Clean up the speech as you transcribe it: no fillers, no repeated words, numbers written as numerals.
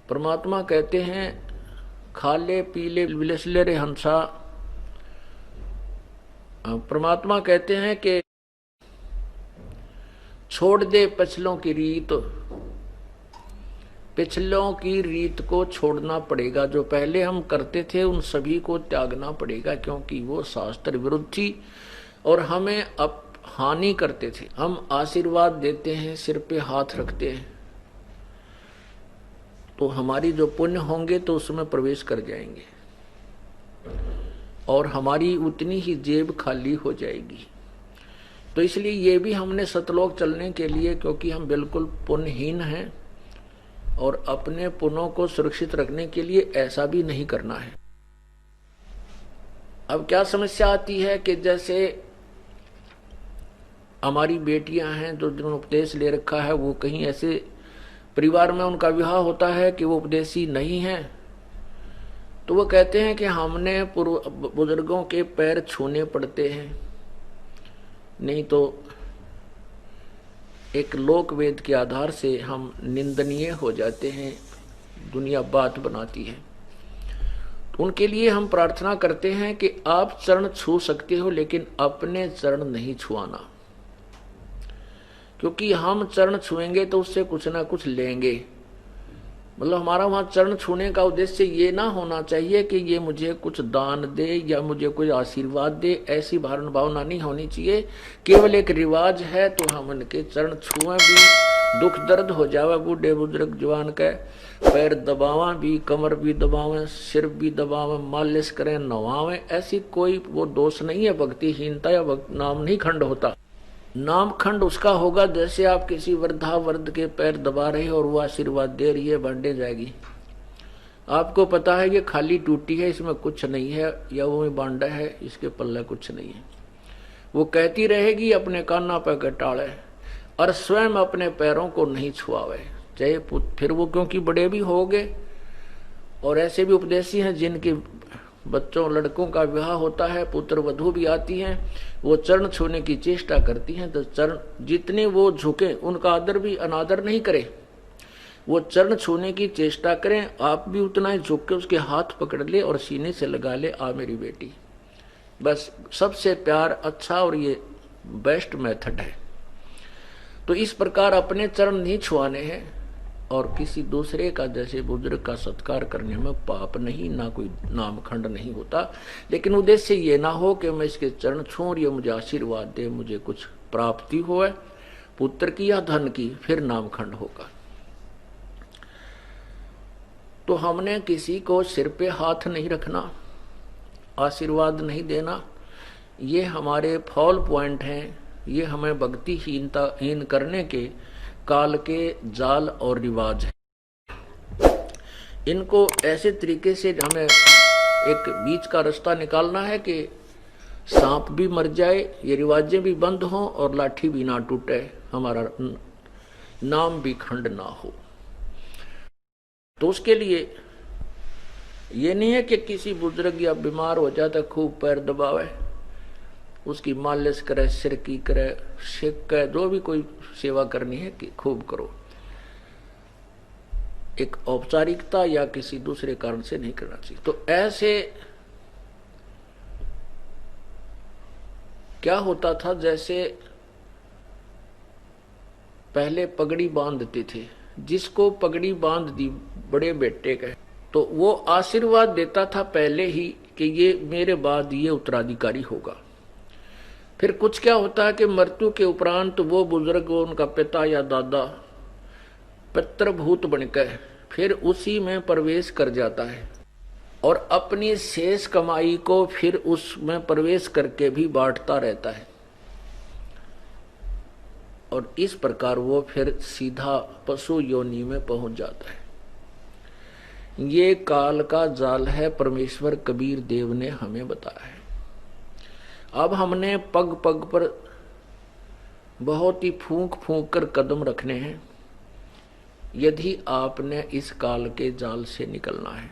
परमात्मा कहते हैं खाले पीले विलसले रे हंसा। परमात्मा कहते हैं कि छोड़ दे पिछलों की रीत। पिछलों की रीत को छोड़ना पड़ेगा। जो पहले हम करते थे उन सभी को त्यागना पड़ेगा, क्योंकि वो शास्त्र विरुद्ध थी और हमें अब हानि करते थे। हम आशीर्वाद देते हैं, सिर पे हाथ रखते हैं, तो हमारी जो पुण्य होंगे तो उसमें प्रवेश कर जाएंगे और हमारी उतनी ही जेब खाली हो जाएगी। तो इसलिए ये भी हमने सतलोक चलने के लिए, क्योंकि हम बिल्कुल पुण्यहीन हैं और अपने पुण्यों को सुरक्षित रखने के लिए ऐसा भी नहीं करना है। अब क्या समस्या आती है कि जैसे हमारी बेटियां हैं जो जिन्होंने उपदेश ले रखा है, वो कहीं ऐसे परिवार में उनका विवाह होता है कि वो उपदेशी नहीं है, तो वो कहते हैं कि हमने पूर्व बुजुर्गों के पैर छूने पड़ते हैं, नहीं तो एक लोक वेद के आधार से हम निंदनीय हो जाते हैं, दुनिया बात बनाती है। तो उनके लिए हम प्रार्थना करते हैं कि आप चरण छू सकते हो, लेकिन अपने चरण नहीं छुआना, क्योंकि हम चरण छुएंगे तो उससे कुछ ना कुछ लेंगे। मतलब हमारा वहां चरण छूने का उद्देश्य ये ना होना चाहिए कि ये मुझे कुछ दान दे या मुझे कोई आशीर्वाद दे, ऐसी भावना नहीं होनी चाहिए। केवल एक रिवाज है तो हम उनके चरण छुएं भी, दुख दर्द हो जावे बूढ़े बुजुर्ग जवान के पैर दबावा भी, कमर भी दबावें, सिर भी दबावें, मालिश करें, नवावें, ऐसी कोई वो दोष नहीं है। भक्तिहीनता या नाम नहीं खंड होता। नाम खंड उसका होगा जैसे आप किसी वृद्धा वृद्ध के पैर दबा रहे हो और वो आशीर्वाद दे रही है, बांटे जाएगी। आपको पता है ये खाली टूटी है, इसमें कुछ नहीं है, या वो बांडा है, इसके पल्ले कुछ नहीं है। वो कहती रहेगी अपने काना पे कटाड़े और स्वयं अपने पैरों को नहीं छुआवे, चाहे फिर वो क्योंकि बड़े भी हो गए। और ऐसे भी उपदेशी हैं जिनके बच्चों लड़कों का विवाह होता है, पुत्र वधू भी आती हैं, वो चरण छूने की चेष्टा करती हैं, तो चरण जितने वो झुके उनका आदर भी अनादर नहीं करे, वो चरण छूने की चेष्टा करें। आप भी उतना ही झुक के उसके हाथ पकड़ ले और सीने से लगा ले, आ मेरी बेटी। बस सबसे प्यार अच्छा और ये बेस्ट मेथड है। तो इस प्रकार अपने चरण नहीं छुआने हैं और किसी दूसरे का जैसे बुजुर्ग का सत्कार करने में पाप नहीं, ना कोई नामखंड नहीं होता। लेकिन उद्देश्य ये ना हो कि मैं इसके चरण छूं और ये मुझे आशीर्वाद दे, मुझे कुछ प्राप्ति हो पुत्र की या धन की, फिर नामखंड होगा। तो हमने किसी को सिर पे हाथ नहीं रखना, आशीर्वाद नहीं देना, ये हमारे फॉल पॉइंट हैं। ये हमें भक्तिहीन करने के काल के जाल और रिवाज है। इनको ऐसे तरीके से हमें एक बीच का रास्ता निकालना है कि सांप भी मर जाए, ये रिवाजें भी बंद हों और लाठी भी ना टूटे, हमारा नाम भी खंड ना हो। तो उसके लिए ये नहीं है कि किसी बुजुर्ग या बीमार हो जाता खूब पैर दबावे, उसकी मालिश करे, सिर की करे, शेक करे, जो भी कोई सेवा करनी है कि खूब करो। एक औपचारिकता या किसी दूसरे कारण से नहीं करना चाहिए। तो ऐसे क्या होता था, जैसे पहले पगड़ी बांधते थे, जिसको पगड़ी बांध दी बड़े बेटे का, तो वो आशीर्वाद देता था पहले ही कि ये मेरे बाद ये उत्तराधिकारी होगा। फिर कुछ क्या होता है कि मृत्यु के उपरांत वो बुजुर्ग, उनका पिता या दादा पितृभूत बनकर फिर उसी में प्रवेश कर जाता है और अपनी शेष कमाई को फिर उसमें प्रवेश करके भी बांटता रहता है, और इस प्रकार वो फिर सीधा पशु योनि में पहुंच जाता है। ये काल का जाल है, परमेश्वर कबीर देव ने हमें बताया है। अब हमने पग पग पर बहुत ही फूंक फूंक कर कदम रखने हैं, यदि आपने इस काल के जाल से निकलना है।